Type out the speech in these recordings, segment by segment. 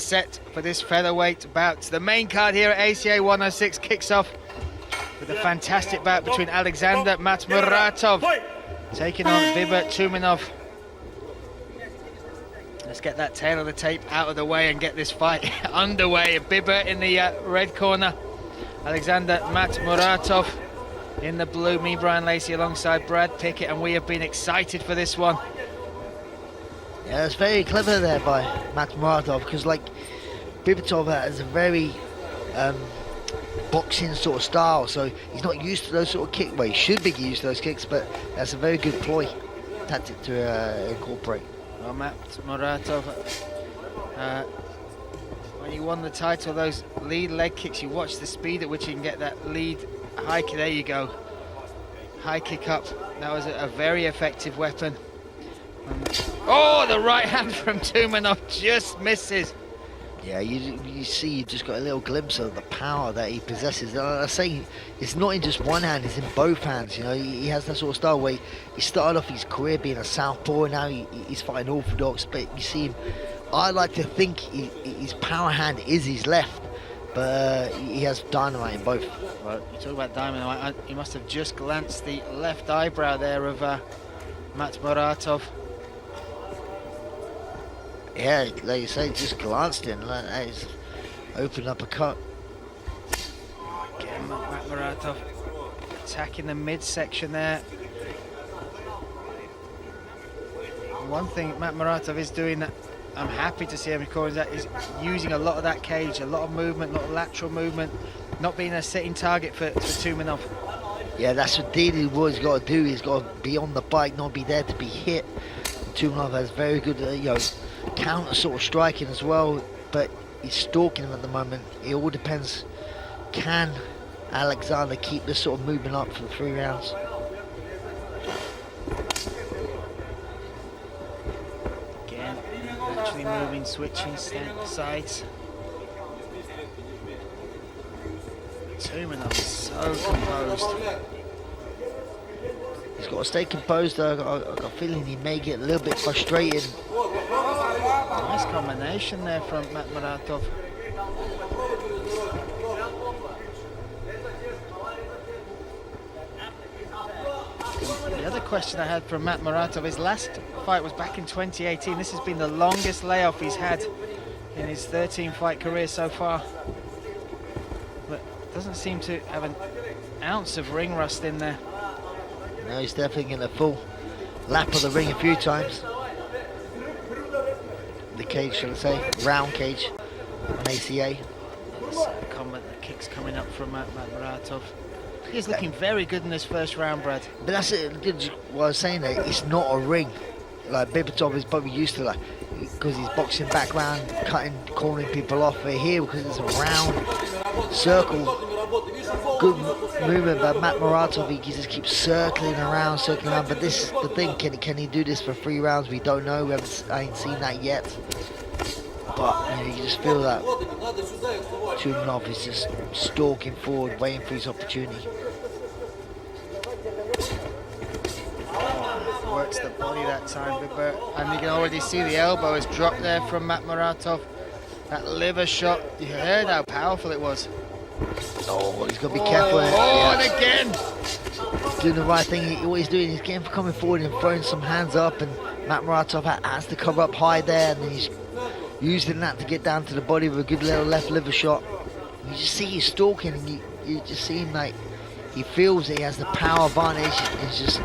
Set for this featherweight bout. The main card here at ACA 106 kicks off with a fantastic bout between Alexander Matmuratov taking on Tumenov. Let's get that tail of the tape out of the way and get this fight underway. Bibber in the red corner, Alexander Matmuratov in the blue. Me, Brian Lacey, alongside Brad Pickett, and we have been excited for this one. Yeah, it's very clever there by Matmuratov, because like Bibitov has a very boxing sort of style, so he's not used to those sort of kicks. Well, he should be used to those kicks, but that's a very good ploy tactic to incorporate. Well, Matmuratov, when he won the title, those lead leg kicks, you watch the speed at which he can get that lead high kick. There you go, high kick up. That was a very effective weapon. Oh, the right hand from Tumenov just misses. Yeah, you see, you just got a little glimpse of the power that he possesses. And I say, it's not in just one hand; it's in both hands. You know, he has that sort of style where he started off his career being a southpaw, and now he's fighting orthodox. But you see him. I like to think his power hand is his left, but he has dynamite in both. Well, you talk about dynamite. He must have just glanced the left eyebrow there of Matmuratov. Yeah, like you say, just glanced in. Like that is opened up a cut. Again, Matmuratov attacking the midsection there. One thing Matmuratov is doing that I'm happy to see him recording that is using a lot of that cage, a lot of movement, a lot of lateral movement, not being a sitting target for Tumenov. Yeah, that's what Didi Wood's got to do. He's got to be on the bike, not be there to be hit. Tumenov has very good, counter sort of striking as well, but he's stalking him at the moment. It all depends. Can Alexander keep this sort of movement up for the 3 rounds? Again, actually moving, switching sides. Tumenov is so composed. He's got to stay composed. I've got a feeling he may get a little bit frustrated. Nice combination there from Matmuratov. The other question I had from Matmuratov, his last fight was back in 2018. This has been the longest layoff he's had in his 13-fight career so far. But doesn't seem to have an ounce of ring rust in there. No, he's definitely in a full lap of the ring a few times. The cage, should I say, round cage on ACA. The kicks coming up from Matmuratov. He's looking very good in this first round, Brad. But that's it. What I was saying there, it's not a ring. Like Bibitov is probably used to, like, because he's boxing background, cutting, cornering people off. But here, because it's a round circle, good movement by Matmuratov. He just keeps circling around. But this is the thing: can he do this for 3 rounds? We don't know. I ain't seen that yet. But you just feel that Tumenov is just stalking forward, waiting for his opportunity. Works the body that time, and you can already see the elbow has dropped there from Matmuratov. That liver shot, you heard how powerful it was. Oh, he's got to be careful. And again! He's doing the right thing. What he's doing is coming forward and throwing some hands up, and Matmuratov has to cover up high there, and then he's using that to get down to the body with a good little left liver shot. You just see he's stalking, and you just see him like he feels that he has the power advantage. He's just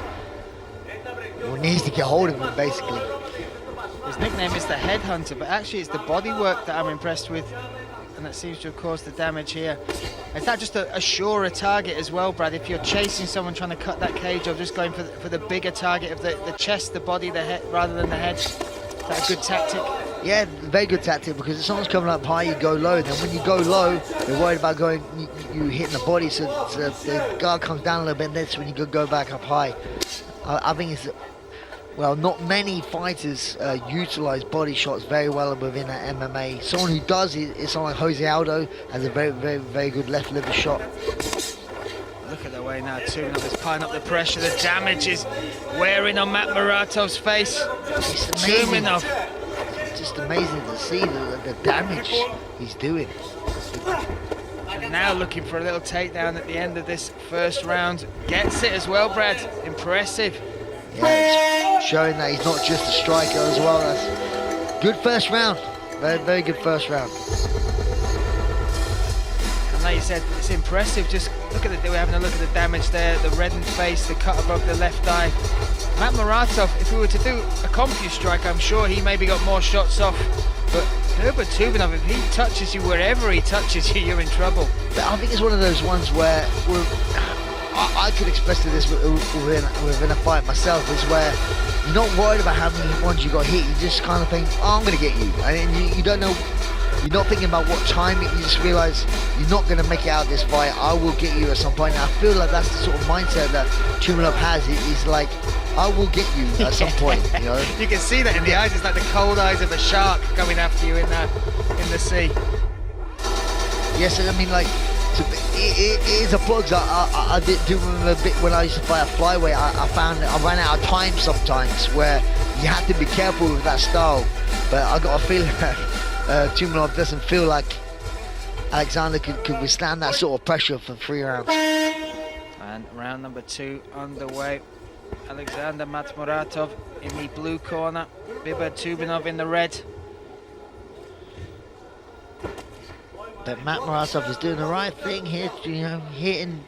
needs to get hold of him, basically. His nickname is the Headhunter, but actually it's the body work that I'm impressed with, and that seems to have caused the damage here. Is that just a surer target as well, Brad? If you're chasing someone trying to cut that cage, or just going for the bigger target of the chest, the body, the head, rather than the head? Is that a good tactic? Yeah, very good tactic, because if someone's coming up high, you go low. Then when you go low, they're worried about you hitting the body, so the guard comes down a little bit, and that's when you go back up high. I think it's... Well, not many fighters utilize body shots very well within MMA. Someone who does is someone like Jose Aldo, has a very, very, very good left liver shot. Look at the way now Tumenov is piling up the pressure. The damage is wearing on Matmuratov's face. Tumenov just amazing to see the damage he's doing. And now looking for a little takedown at the end of this first round. Gets it as well, Brad. Impressive. Yeah, it's showing that he's not just a striker as well. That's good first round. Very, very good first round. And like you said, it's impressive. Just look at we're having a look at the damage there. The reddened face, the cut above the left eye. Matmuratov, if we were to do a CompuStrike, I'm sure he maybe got more shots off. But Herbert Tumenov, if he touches you wherever he touches you, you're in trouble. But I think it's one of those ones where I could express to this within a fight myself, is where you're not worried about how many ones you got hit. You just kind of think, oh, I'm going to get you. And you don't know, you're not thinking about what time, you just realize you're not going to make it out of this fight. I will get you at some point. And I feel like that's the sort of mindset that Tumenov has. He's like, I will get you at some point, you know. You can see that in the eyes. It's like the cold eyes of a shark coming after you in the sea. Yes, I mean, like, it is a plug. I did do remember a bit when I used to fight a flyweight. I found I ran out of time sometimes where you have to be careful with that style. But I got a feeling that Tumenov doesn't feel like Alexander could withstand that sort of pressure for 3 rounds. And round number 2 underway. Alexander Matmuratov in the blue corner, Herbert Tumenov in the red. But Matmuratov is doing the right thing here, you know, hitting,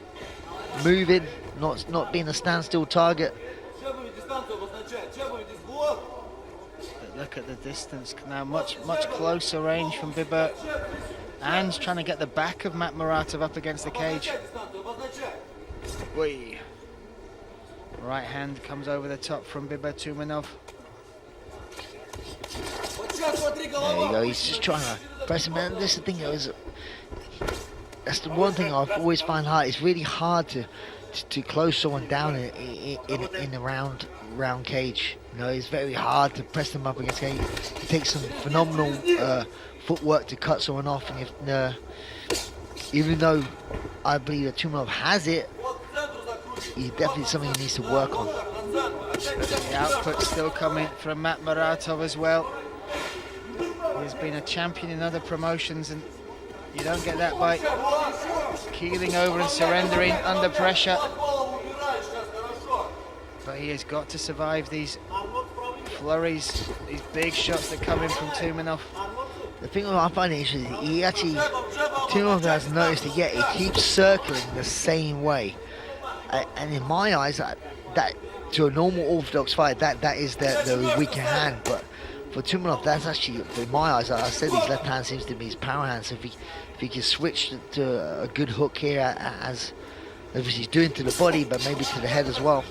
moving, not being a standstill target. But look at the distance now, much closer range from Herbert. And trying to get the back of Matmuratov up against the cage. Whee. Right hand comes over the top from Herbert Tumenov. There you go, he's just trying to press him. And this is the thing, that's the one thing I've always found hard. It's really hard to close someone down in a round cage. You know, it's very hard to press them up against cage. It takes some phenomenal footwork to cut someone off. And if, even though I believe that Tumenov has it, he's definitely something he needs to work on. The output still coming from Matmuratov as well. He's been a champion in other promotions, and you don't get that by keeling over and surrendering under pressure. But he has got to survive these flurries, these big shots that come in from Tumenov. The thing I find interesting, Tumenov has noticed it yet, he keeps circling the same way. And in my eyes, that to a normal orthodox fight, that is the weaker hand. But for Tumenov, that's actually, in my eyes, I said his left hand seems to be his power hand. So if he can switch to a good hook here, as he's doing to the body, but maybe to the head as well.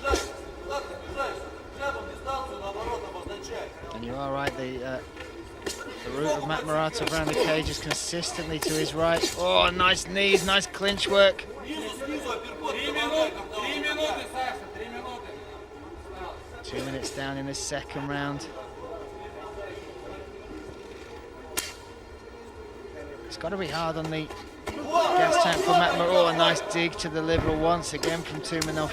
And you are right, the route of Matmuratov around the cage is consistently to his right. Oh, nice knees, nice clinch work. 2 minutes down in this second round. It's got to be hard on the gas tank for Matmuratov. Oh, a nice dig to the liver once again from Tumenov.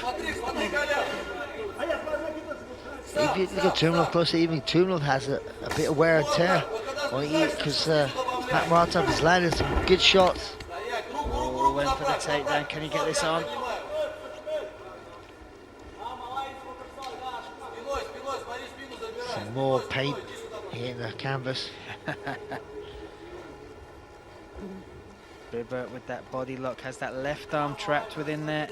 If you look at Tumenov closely, even Tumenov has a bit of wear and tear. Because Matmuratov has landed some good shots. Oh, went for the takedown. Can he get this on? Some more paint here in the canvas. Herbert with that body lock has that left arm trapped within there.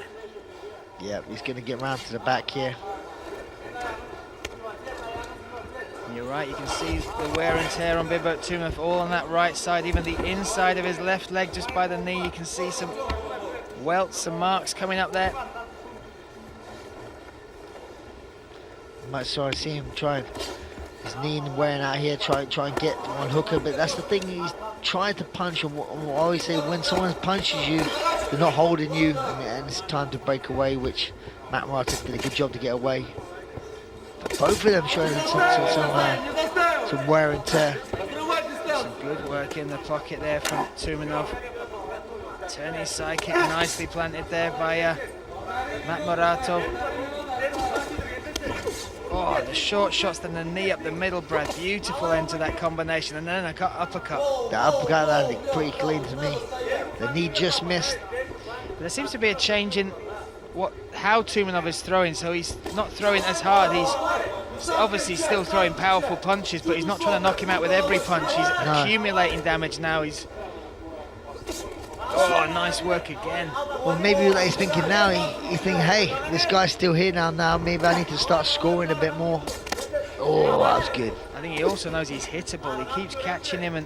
Yeah, he's going to get round to the back here. You're right, you can see the wear and tear on Herbert Tumenov all on that right side, even the inside of his left leg just by the knee. You can see some welts, some marks coming up there. Might sort of see him trying his knee and wearing out here, try and get one hooker, but that's the thing, he's trying to punch. And I always say, when someone punches you, they're not holding you, and it's time to break away, which Matmuratov did a good job to get away. But both of them showing some wear and tear. Some good work in the pocket there from Tumenov. Turning his side kick nicely planted there by Matmuratov. Oh, the short shots, then the knee up the middle, Brad. Beautiful end to that combination, and then a uppercut. The uppercut landed pretty clean to me. The knee just missed. But there seems to be a change in how Tumenov is throwing, so he's not throwing as hard. He's obviously still throwing powerful punches, but he's not trying to knock him out with every punch. He's accumulating damage now. Oh, nice work again. Well, maybe what he's thinking now, he's thinking, hey, this guy's still here now, maybe I need to start scoring a bit more. Oh, that was good. I think he also knows he's hittable. He keeps catching him, and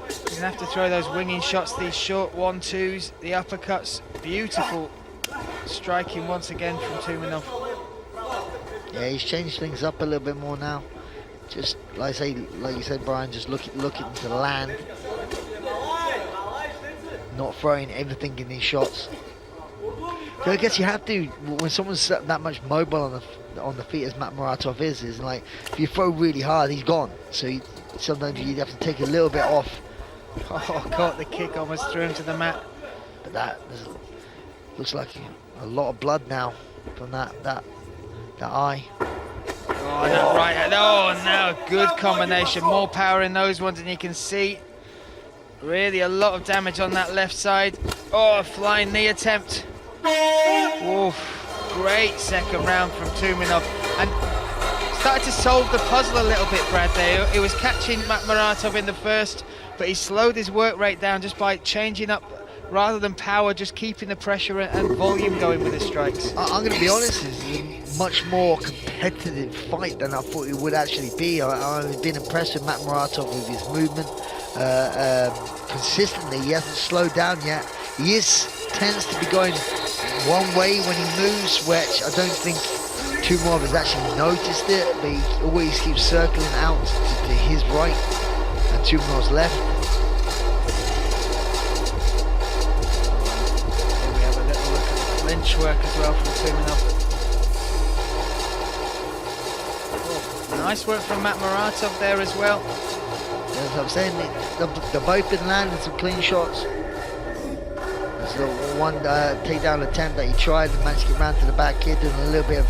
he's going to have to throw those winging shots, these short 1-2s, the uppercuts. Beautiful striking once again from Tumenov. Yeah, he's changed things up a little bit more now. Just, like you said, Brian, just looking to land. Not throwing everything in these shots. So I guess you have to, when someone's that much mobile on the feet as Matmouratov is like, if you throw really hard, he's gone. So sometimes you have to take a little bit off. Oh, caught the kick, almost threw him to the mat. But that looks like a lot of blood now from that eye. Oh, that right hand. Oh, now good combination. More power in those ones, and you can see really a lot of damage on that left side. Oh, flying knee attempt. Oof, great second round from Tumenov, and started to solve the puzzle a little bit, Brad, there. He was catching Matmouratov in the first, but he slowed his work rate down just by changing up, rather than power, just keeping the pressure and volume going with his strikes. I'm going to be honest, it's a much more competitive fight than I thought it would actually be. I've been impressed with Matmouratov with his movement. Consistently, he hasn't slowed down yet. He tends to be going one way when he moves, which I don't think Tumenov has actually noticed it, but he always keeps circling out to his right and Tumenov's left. Here we have a little look at the clinch work as well from Tumenov. Oh, nice work from Matmouratov there as well. As I'm saying, they've both been landing some clean shots. There's the one takedown attempt that he tried and managed to get round to the back here, doing a little bit of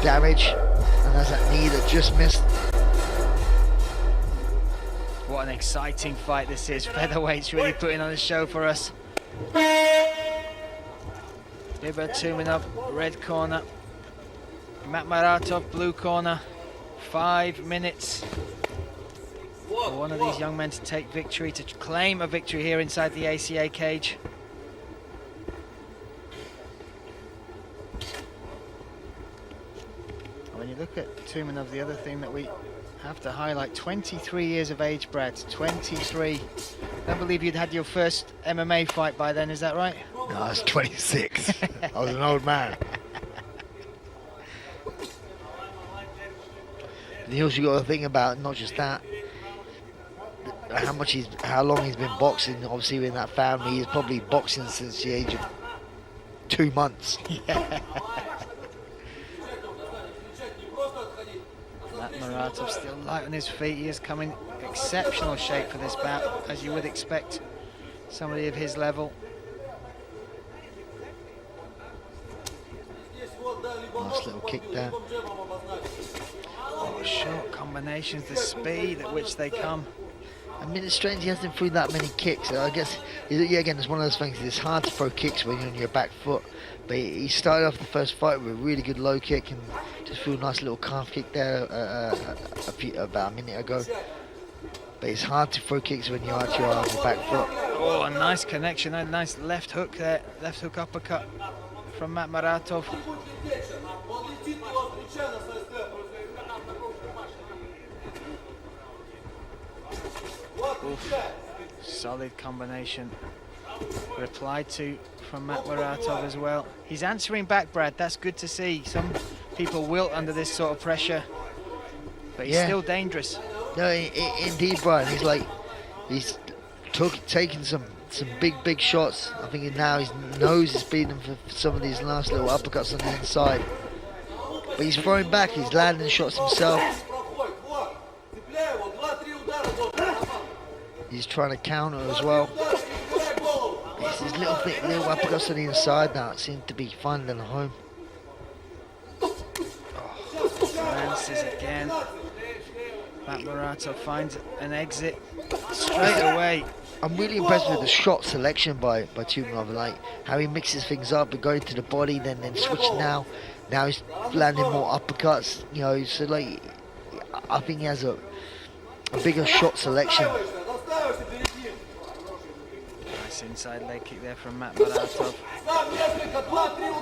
damage. And there's that knee that just missed. What an exciting fight this is. Featherweight's really putting on a show for us. Bibba Tumenov, red corner. Matmouratov, blue corner. 5 minutes. For one of these young men to take victory, to claim a victory here inside the ACA cage. When you look at Tumenov, the other thing that we have to highlight, 23 years of age, Brad, 23. I don't believe you'd had your first MMA fight by then, is that right? No, I was 26. I was an old man. And you also got to think about not just that, how long he's been boxing. Obviously in that family, he's probably boxing since the age of 2 months. Yeah. Matmouratov still light on his feet. He is coming exceptional shape for this bout, as you would expect somebody of his level. Nice little kick there. Oh, short combinations, the speed at which they come. I mean, it's strange he hasn't threw that many kicks. I guess, yeah, again, it's one of those things. It's hard to throw kicks when you're on your back foot. But he started off the first fight with a really good low kick and just threw a nice little calf kick there about a minute ago. But it's hard to throw kicks when you're actually on your back foot. Oh, a nice connection, a nice left hook there, left hook uppercut from Matmouratov. Oof. Solid combination. Replied to from Matmouratov as well. He's answering back, Brad. That's good to see. Some people wilt under this sort of pressure, but he's still dangerous. No, indeed, Brian. He's taking some big shots. I think now his nose is beating him for some of these last little uppercuts on the inside. But he's throwing back. He's landing shots himself. He's trying to counter as well. It's these little uppercuts on the inside now. It seems to be finding a home. Oh, Misses again. Matmuratov finds an exit straight away. I'm really impressed with the shot selection by Tumenov, like how he mixes things up and going to the body, then switching now. Now he's landing more uppercuts, you know, so like I think he has a bigger shot selection. Nice inside leg kick there from Matmuratov.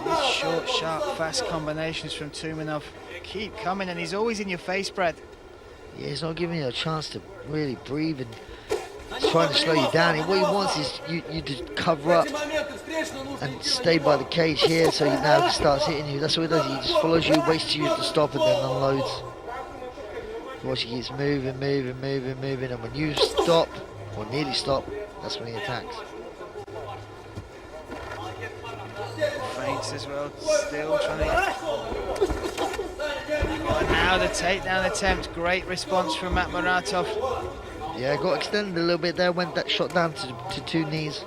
These short, sharp, fast combinations from Tumenov keep coming, and he's always in your face, Brad. Yeah, he's not giving you a chance to really breathe, and he's trying to slow you down. And what he wants is you to cover up and stay by the cage here, so he now starts hitting you. That's what he does. He just follows you, waits you to stop, and then unloads. Watch, he keeps moving, and when you stop, or nearly stop, that's when he attacks. Feints as well, still trying to... Oh, now the takedown attempt, great response from Matmuratov. Yeah, got extended a little bit there, went that shot down to 2 knees.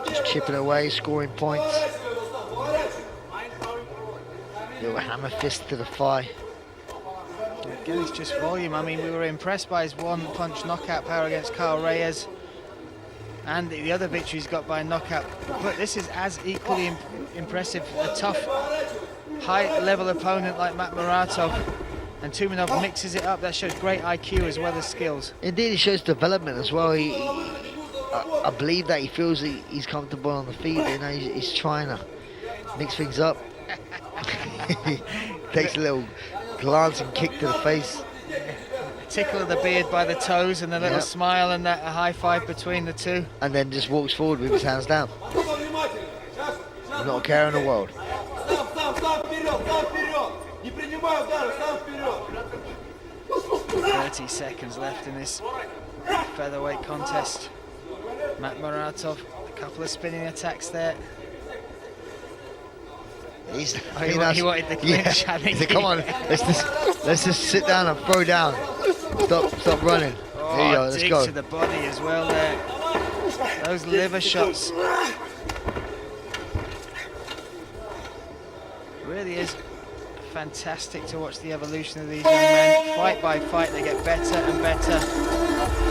Just chipping away, scoring points. Little hammer fist to the thigh. Again, it's just volume. I mean, we were impressed by his one-punch knockout power against Carl Reyes, and the other victories got by knockout. But this is as equally impressive. A tough, high-level opponent like Matmuratov, and Tumenov mixes it up. That shows great IQ as well as skills. Indeed, it shows development as well. I believe that he feels he's comfortable on the feet. You know, he's trying to mix things up. Takes a little glance and kick to the face. A tickle of the beard by the toes, and a little smile, and a high five between the two. And then just walks forward with his hands down. Not a care in the world. 30 seconds left in this featherweight contest. Matmuratov, a couple of spinning attacks there. He wanted the clinch, I think. He said, come on, let's just sit down and throw down. Stop running. Oh, there you go, let's dig go. To the body as well there. Those liver shots. Really is fantastic to watch the evolution of these young men. Fight by fight, they get better and better.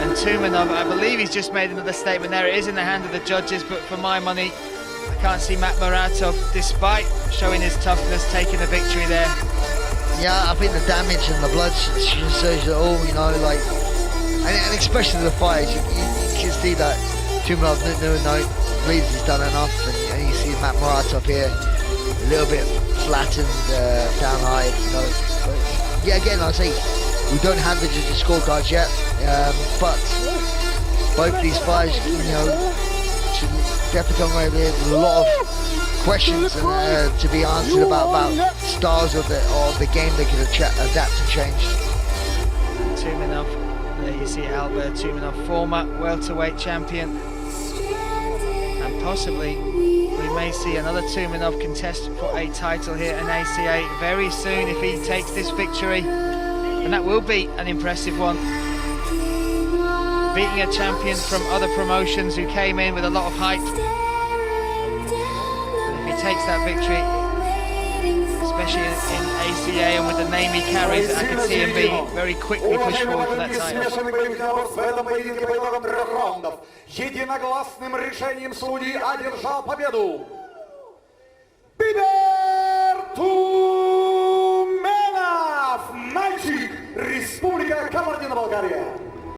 And Tumenov, I believe he's just made another statement there. It is in the hand of the judges, but for my money, I can't see Matmuratov, despite showing his toughness, taking the victory there. Yeah, I think the damage and the blood shows it all, you know, like, and especially the fight, you can see that Tumenov believes he's done enough, and you see Matmuratov here, a little bit flattened, down high, you know. But yeah, again, I say we don't have the judges' scorecards yet, but both these fights, you know, should definitely come away with a lot of questions to be answered about styles of the game they could adapt and change. Tumenov, there you see Albert Tumenov, former welterweight champion, and possibly we may see another Tumenov contest for a title here in ACA very soon if he takes this victory, and that will be an impressive one. Beating a champion from other promotions who came in with a lot of hype. And if he takes that victory, especially in ACA and with the name he carries, I could see him being very quickly pushed forward for that title. Единогласным решением судей одержал победу Туменов, мальчик, Республика Кабардино-Балкария.